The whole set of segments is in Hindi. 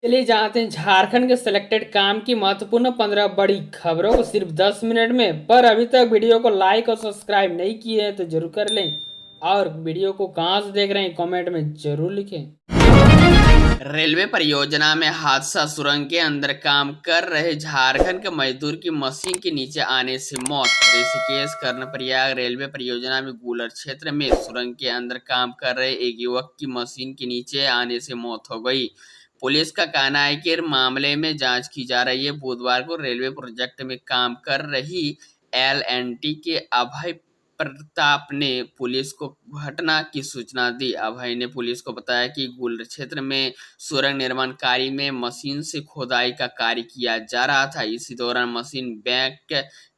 चलिए जानते हैं झारखंड के सिलेक्टेड काम की महत्वपूर्ण 15 बड़ी खबरों को सिर्फ 10 मिनट में। पर अभी तक वीडियो को लाइक और सब्सक्राइब नहीं किए हैं तो जरूर कर लें। और वीडियो को कहाँ से देख रहे हैं कमेंट में जरूर लिखें। रेलवे परियोजना में हादसा। सुरंग के अंदर काम कर रहे झारखंड के मजदूर की मशीन के नीचे आने से मौत। ऋषिकेश कर्णप्रयाग रेलवे परियोजना में गूलर क्षेत्र में सुरंग के अंदर काम कर रहे एक युवक की मशीन के नीचे आने से मौत हो गई। पुलिस का कहना है कि मामले में जांच की जा रही है। बुधवार को रेलवे प्रोजेक्ट में काम कर रही L&T के अभय प्रताप ने पुलिस को घटना की सूचना दी। अभय ने पुलिस को बताया कि गुलर क्षेत्र में सुरंग निर्माण कार्य में मशीन से खोदाई का कार्य किया जा रहा था। इसी दौरान मशीन बैक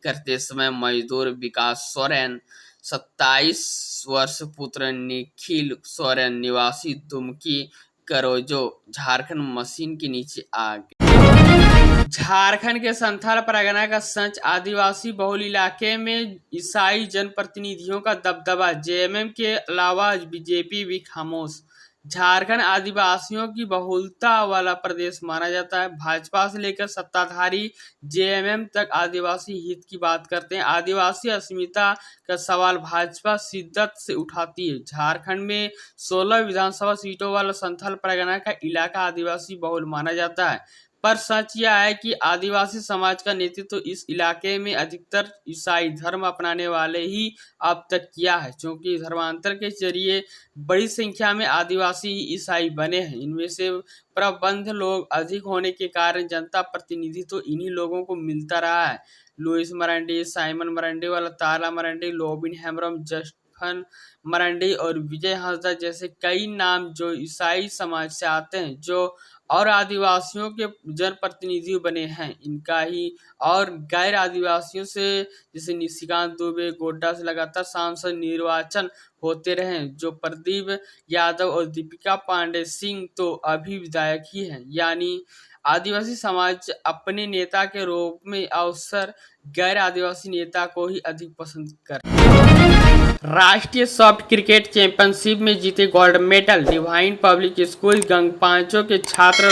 करते समय मजदूर विकास सोरेन, 27 वर्ष, पुत्र निखिल सोरेन निवासी दुमकी करोजो झारखंड मशीन के नीचे आ गए। झारखंड के संथाल परगना का संच आदिवासी बहुल इलाके में ईसाई जनप्रतिनिधियों का दबदबा। जेएमएम के अलावा बीजेपी भी खामोश। झारखंड आदिवासियों की बहुलता वाला प्रदेश माना जाता है। भाजपा से लेकर सत्ताधारी जेएमएम तक आदिवासी हित की बात करते हैं। आदिवासी अस्मिता का सवाल भाजपा शिद्दत से उठाती है। झारखंड में 16 विधानसभा सीटों वाला संथाल परगना का इलाका आदिवासी बहुल माना जाता है। पर सच यह है कि आदिवासी समाज का नेतृत्व इस इलाके में अधिकतर ईसाई धर्म अपनाने वाले ही अब तक किया है। क्योंकि धर्मांतर के जरिए बड़ी संख्या में आदिवासी ईसाई बने हैं। इनमें से प्रबंध लोग अधिक होने के कारण जनता प्रतिनिधित्व तो इन्हीं लोगों को मिलता रहा है। लुइस मरांडी, साइमन मरांडी वाला तारा मरांडी, लोबिन हेम्ब्रम, जस्टफन मरांडी और विजय हांसदा जैसे कई नाम जो ईसाई समाज से आते हैं, जो और आदिवासियों के जनप्रतिनिधि बने हैं। इनका ही और गैर आदिवासियों से जैसे निशिकांत दुबे, गोड्डा से लगातार सांसद निर्वाचन होते रहे। जो प्रदीप यादव और दीपिका पांडे सिंह तो अभी विधायक ही हैं। यानी आदिवासी समाज अपने नेता के रूप में अवसर गैर आदिवासी नेता को ही अधिक पसंद करता है। राष्ट्रीय सॉफ्ट क्रिकेट चैंपियनशिप में जीते gold medal. Divine public school Gangpancho के छात्र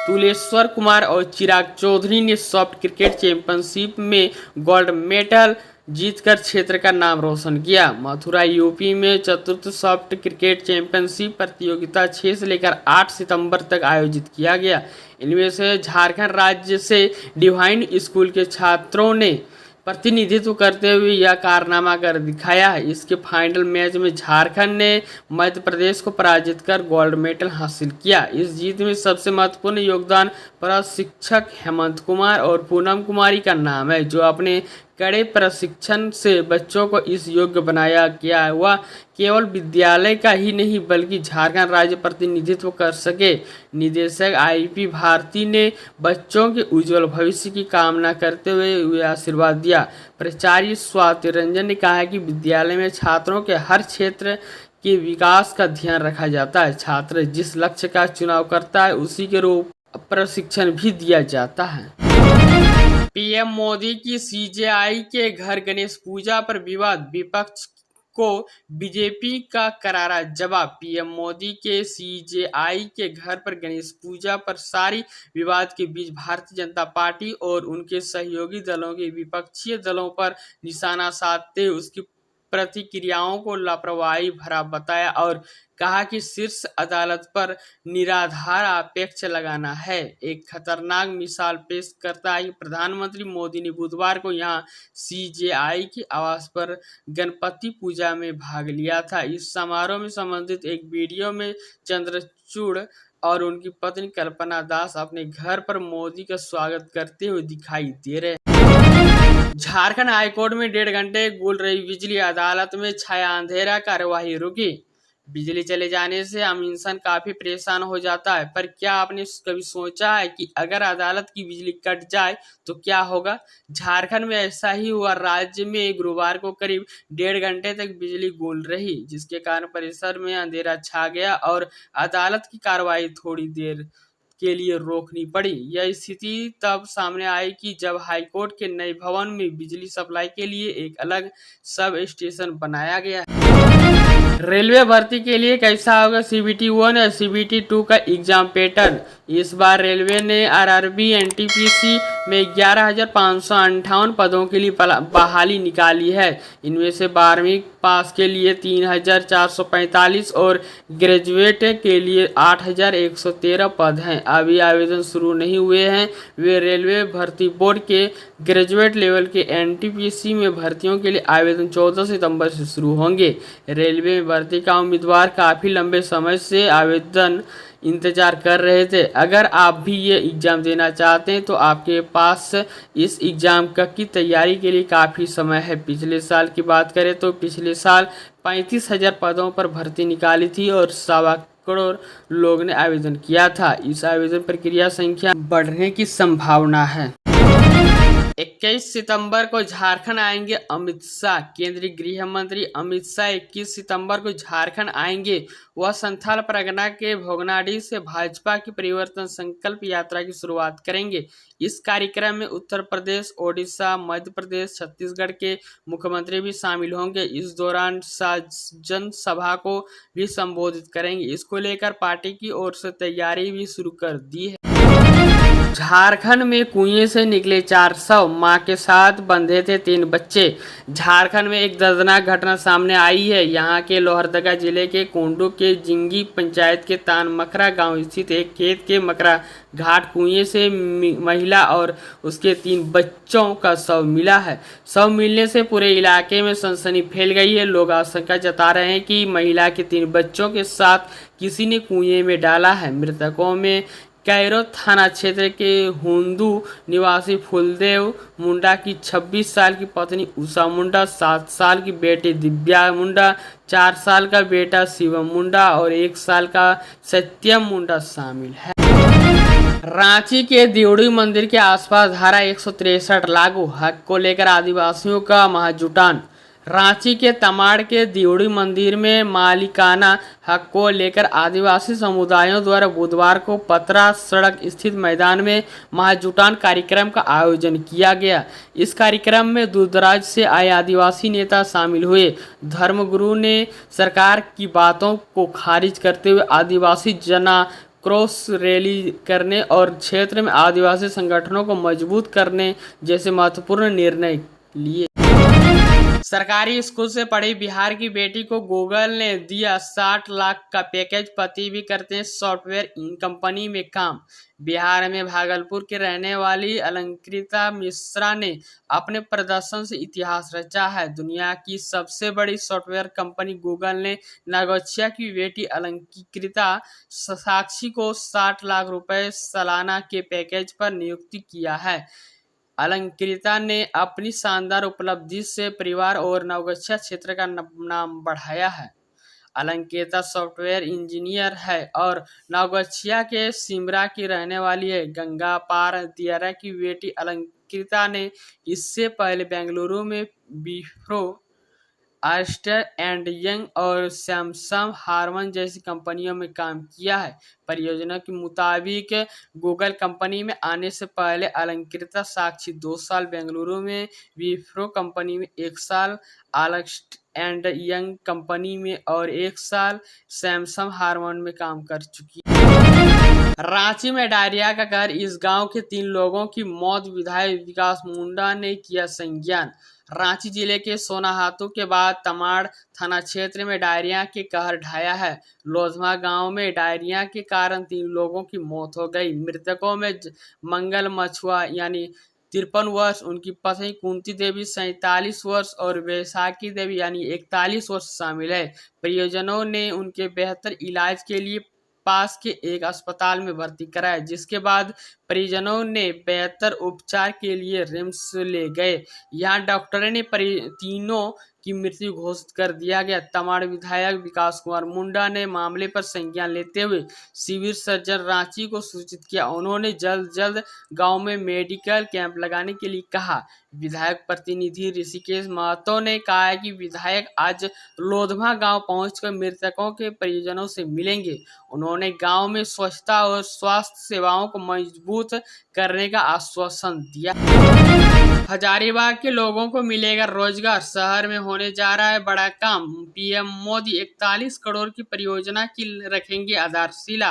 तुलेश्वर कुमार और चिराग चौधरी ने सॉफ्ट क्रिकेट चैंपियनशिप में गोल्ड मेडल जीतकर क्षेत्र का नाम रोशन किया। मथुरा यूपी में चतुर्थ सॉफ्ट क्रिकेट चैंपियनशिप प्रतियोगिता 6 से लेकर 8 सितंबर तक आयोजित किया गया। इनमें से झारखंड राज्य से डिवाइन स्कूल के छात्रों ने प्रतिनिधित्व करते हुए यह कारनामा कर दिखाया है। इसके फाइनल मैच में झारखंड ने मध्य प्रदेश को पराजित कर गोल्ड मेडल हासिल किया। इस जीत में सबसे महत्वपूर्ण योगदान प्रशिक्षक हेमंत कुमार और पूनम कुमारी का नाम है, जो अपने कड़े प्रशिक्षण से बच्चों को इस योग्य बनाया गया। वह केवल विद्यालय का ही नहीं बल्कि झारखंड राज्य प्रतिनिधित्व कर सके। निदेशक आईपी भारती ने बच्चों के उज्जवल भविष्य की कामना करते हुए आशीर्वाद दिया। प्राचार्य स्वाति रंजन ने कहा कि विद्यालय में छात्रों के हर क्षेत्र के विकास का ध्यान रखा जाता है। छात्र जिस लक्ष्य का चुनाव करता है उसी के रूप प्रशिक्षण भी दिया जाता है। पीएम मोदी की सीजेआई के घर गणेश पूजा पर विवाद। विपक्ष को बीजेपी का करारा जवाब। पीएम मोदी के सीजेआई के घर पर गणेश पूजा पर सारी विवाद के बीच भारतीय जनता पार्टी और उनके सहयोगी दलों के विपक्षी दलों पर निशाना साधते उसकी प्रतिक्रियाओं को लापरवाही भरा बताया और कहा कि शीर्ष अदालत पर निराधार आक्षेप लगाना है। एक खतरनाक मिसाल पेश करता है कि प्रधानमंत्री मोदी ने बुधवार को यहां सीजेआई के आवास पर गणपति पूजा में भाग लिया था। इस समारोह में संबंधित एक वीडियो में चंद्रचूड़ और उनकी पत्नी कल्पना दास अपने घर पर मोदी का स्वागत करते हुए दिखाई दे रहे हैं। झारखंड हाईकोर्ट में 1.5 घंटे गुल रही बिजली। अदालत में छाया अंधेरा, कार्यवाही रुकी। बिजली चले जाने से आम इंसान काफी परेशान हो जाता है, पर क्या आपने कभी सोचा है कि अगर अदालत की बिजली कट जाए तो क्या होगा? झारखंड में ऐसा ही हुआ। राज्य में गुरुवार को करीब 1.5 घंटे तक बिजली गुल रही, जिसके कारण परिसर में अंधेरा छा गया और अदालत की कार्रवाई थोड़ी देर के लिए रोकनी पड़ी। यह स्थिति तब सामने आई कि जब हाईकोर्ट के नए भवन में बिजली सप्लाई के लिए एक अलग सब स्टेशन बनाया गया। रेलवे भर्ती के लिए कैसा होगा CBT 1 और CBT 2 का एग्जाम पैटर्न। इस बार रेलवे ने आरआरबी एनटीपीसी में 11,558 पदों के लिए बहाली निकाली है। इनमें से 12वीं पास के लिए 3,445 और ग्रेजुएट के लिए 8,113 पद हैं। अभी आवेदन शुरू नहीं हुए हैं। वे रेलवे भर्ती बोर्ड के ग्रेजुएट लेवल के एनटीपीसी में भर्तियों के लिए आवेदन 14 सितंबर से शुरू होंगे। रेलवे में भर्ती का उम्मीदवार काफ़ी लंबे समय से आवेदन इंतजार कर रहे थे। अगर आप भी ये एग्ज़ाम देना चाहते हैं तो आपके पास इस एग्ज़ाम की तैयारी के लिए काफ़ी समय है। पिछले साल की बात करें तो पिछले साल 35,000 पदों पर भर्ती निकाली थी और 1.25 करोड़ लोग ने आवेदन किया था। इस आवेदन प्रक्रिया संख्या बढ़ने की संभावना है। 21 सितंबर को झारखंड आएंगे अमित शाह। केंद्रीय गृह मंत्री अमित शाह 21 सितंबर को झारखंड आएंगे। वह संथाल परगना के भोगनाडीह से भाजपा की परिवर्तन संकल्प यात्रा की शुरुआत करेंगे। इस कार्यक्रम में उत्तर प्रदेश, ओडिशा, मध्य प्रदेश, छत्तीसगढ़ के मुख्यमंत्री भी शामिल होंगे। इस दौरान जनसभा को भी संबोधित करेंगे। इसको लेकर पार्टी की ओर से तैयारी भी शुरू कर दी है। झारखंड में कुएं से निकले 4 शव, मां के साथ बंधे थे 3 बच्चे। झारखंड में एक दर्दनाक घटना सामने आई है। यहां के लोहरदगा जिले के कोंडू के जिंगी पंचायत के तान मकरा गांव स्थित एक खेत के मकरा घाट कुएं से महिला और उसके 3 बच्चों का शव मिला है। शव मिलने से पूरे इलाके में सनसनी फैल गई है। लोग आशंका जता रहे हैं कि महिला के 3 बच्चों के साथ किसी ने कुएं में डाला है। मृतकों में कैरो थाना क्षेत्र के हुंदू निवासी फुलदेव मुंडा की 26 साल की पत्नी उषा मुंडा, 7 साल की बेटी दिव्या मुंडा, 4 साल का बेटा शिवम मुंडा और 1 साल का सत्यम मुंडा शामिल है। रांची के दियोड़ी मंदिर के आसपास धारा 163 लागू, हक को लेकर आदिवासियों का महाजुटान। रांची के तमाड़ के दियोड़ी मंदिर में मालिकाना हक को लेकर आदिवासी समुदायों द्वारा बुधवार को पतरा सड़क स्थित मैदान में महाजुटान कार्यक्रम का आयोजन किया गया। इस कार्यक्रम में दूरदराज से आए आदिवासी नेता शामिल हुए। धर्मगुरु ने सरकार की बातों को खारिज करते हुए आदिवासी क्रॉस रैली करने और क्षेत्र में आदिवासी संगठनों को मजबूत करने जैसे महत्वपूर्ण निर्णय लिए। सरकारी स्कूल से पढ़ी बिहार की बेटी को गूगल ने दिया 60 लाख का पैकेज। पति भी करते हैं सॉफ्टवेयर कंपनी में काम। बिहार में भागलपुर के रहने वाली अलंकृता मिश्रा ने अपने प्रदर्शन से इतिहास रचा है। दुनिया की सबसे बड़ी सॉफ्टवेयर कंपनी गूगल ने नागोछिया की बेटी अलंकृता साक्षी को 60 लाख रुपए सालाना के पैकेज पर नियुक्त किया है। अलंकृता ने अपनी शानदार उपलब्धि से परिवार और नवगछिया क्षेत्र का नाम बढ़ाया है। अलंकृता सॉफ्टवेयर इंजीनियर है और नवगछिया के सिमरा की रहने वाली है। गंगा पार दियारा की बेटी अलंकृता ने इससे पहले बेंगलुरु में विप्रो, आर्स्टर एंड यंग और सैमसंग हार्मन जैसी कंपनियों में काम किया है। परियोजना के मुताबिक गूगल कंपनी में आने से पहले अलंकृता साक्षी 2 साल बेंगलुरु में, विप्रो कंपनी में 1 साल, आर्स्टर एंड यंग कंपनी में और 1 साल सैमसंग हार्मन में काम कर चुकी है। रांची में डायरिया का कहर, इस गांव के 3 लोगों की मौत। विधायक विकास मुंडा ने किया संज्ञान। रांची जिले के सोनाहातू के बाद तमाड़ थाना क्षेत्र में डायरिया के कहर ढाया है। लोधमा गांव में डायरिया के कारण 3 लोगों की मौत हो गई। मृतकों में मंगल मछुआ यानी 53 वर्ष, उनकी पत्नी कुंती देवी 47 वर्ष और वैशाखी देवी यानी 41 वर्ष शामिल है। परिजनों ने उनके बेहतर इलाज के लिए पास के एक अस्पताल में भर्ती कराया, जिसके बाद परिजनों ने बेहतर उपचार के लिए रिम्स ले गए। यहाँ डॉक्टरों ने तीनों की मृत्यु घोषित कर दिया गया। तमाड़ विधायक विकास कुमार मुंडा ने मामले पर संज्ञान लेते हुए सिविल सर्जन रांची को सूचित किया। उन्होंने जल्द गांव में मेडिकल कैंप लगाने के लिए कहा। विधायक प्रतिनिधि ऋषिकेश महतो ने कहा है कि विधायक आज लोधमा गांव पहुंचकर मृतकों के परिजनों से मिलेंगे। उन्होंने गांव में स्वच्छता और स्वास्थ्य सेवाओं को मजबूत करने का आश्वासन दिया। हजारीबाग के लोगों को मिलेगा रोजगार। शहर में होने जा रहा है बड़ा काम। पीएम मोदी 41 करोड़ की परियोजना की रखेंगे आधारशिला।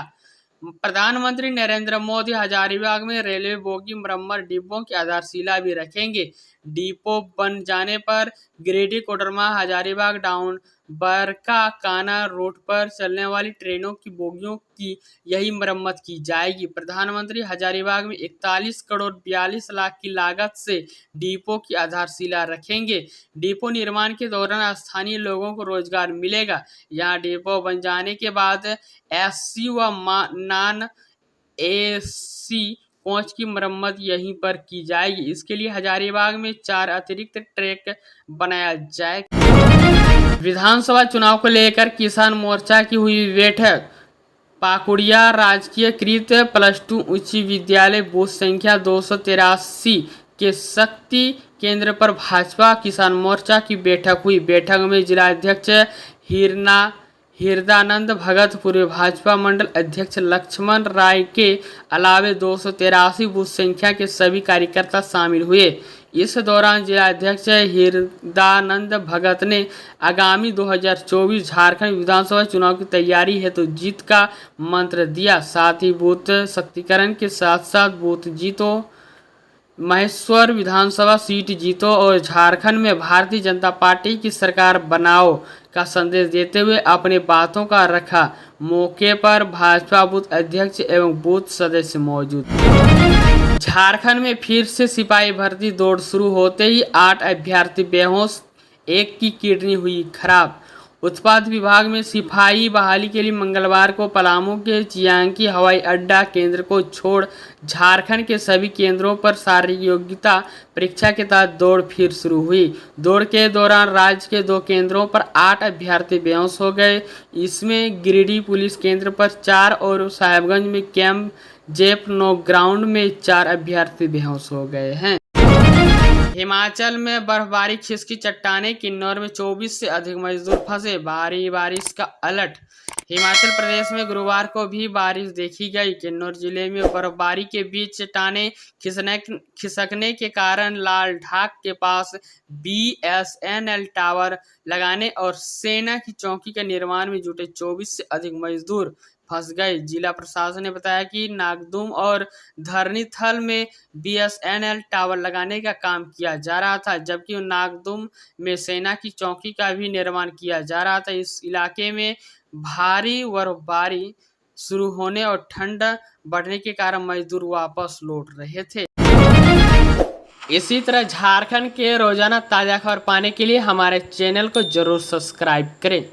प्रधानमंत्री नरेंद्र मोदी हजारीबाग में रेलवे बोगी मरम्मत डिब्बों की आधारशिला भी रखेंगे। डिपो बन जाने पर गिरिडीह, कोडरमा, हजारीबाग, डाउन बरका काना रोड पर चलने वाली ट्रेनों की बोगियों की यही मरम्मत की जाएगी। प्रधानमंत्री हजारीबाग में 41 करोड़ 42 लाख की लागत से डिपो की आधारशिला रखेंगे। डिपो निर्माण के दौरान स्थानीय लोगों को रोजगार मिलेगा। यहाँ डिपो बन जाने के बाद एसी व नॉन एसी कोच की मरम्मत यहीं पर की जाएगी। इसके लिए हजारीबाग में 4 अतिरिक्त ट्रैक बनाया जाएगा। विधानसभा चुनाव को लेकर किसान मोर्चा की हुई बैठक। पाकुड़िया राजकीयकृत +2 उच्च विद्यालय बूथ संख्या 283 के शक्ति केंद्र पर भाजपा किसान मोर्चा की बैठक हुई। बैठक में जिलाध्यक्ष हिरदानंद भगत, पूर्व भाजपा मंडल अध्यक्ष लक्ष्मण राय के अलावे 283 बूथ संख्या के सभी कार्यकर्ता शामिल हुए। इस दौरान जिलाध्यक्ष हिरदानंद भगत ने आगामी 2024 झारखंड विधानसभा चुनाव की तैयारी हेतु जीत का मंत्र दिया। साथ ही बूथ शक्तिकरण के साथ साथ बूथ जीतो, महेश्वर विधानसभा सीट जीतो और झारखंड में भारतीय जनता पार्टी की सरकार बनाओ का संदेश देते हुए अपने बातों का रखा। मौके पर भाजपा बूथ अध्यक्ष एवं बूथ सदस्य मौजूद। झारखंड में फिर से सिपाही भर्ती दौड़ शुरू होते ही 8 अभ्यर्थी बेहोश, 1 की किडनी हुई खराब। उत्पाद विभाग में सिपाही बहाली के लिए मंगलवार को पलामू के चियांकी हवाई अड्डा केंद्र को छोड़ झारखंड के सभी केंद्रों पर शारीरिक योग्यता परीक्षा के तहत दौड़ फिर शुरू हुई। दौड़ के दौरान राज्य के 2 केंद्रों पर 8 अभ्यर्थी बेहोश हो गए। इसमें गिरिडीह पुलिस केंद्र पर 4 और साहेबगंज में कैंप जेप नो ग्राउंड में 4 अभ्यर्थी बेहोश हो गए हैं। हिमाचल में बर्फबारी, खिसकी चट्टानें, किन्नौर में 24 से अधिक मजदूर फंसे, भारी बारिश का अलर्ट। हिमाचल प्रदेश में गुरुवार को भी बारिश देखी गई। किन्नौर जिले में बर्फबारी के बीच चट्टानें खिसकने के कारण लाल ढाक के पास बीएसएनएल टावर लगाने और सेना की चौकी के निर्माण में जुटे 24 से अधिक मजदूर फंस गए। जिला प्रशासन ने बताया कि नागदुम और धरणीथल में बीएसएनएल टावर लगाने का काम किया जा रहा था, जबकि नागदुम में सेना की चौकी का भी निर्माण किया जा रहा था। इस इलाके में भारी बर्फबारी शुरू होने और ठंड बढ़ने के कारण मजदूर वापस लौट रहे थे। इसी तरह झारखंड के रोजाना ताजा खबर पाने के लिए हमारे चैनल को जरूर सब्सक्राइब करें।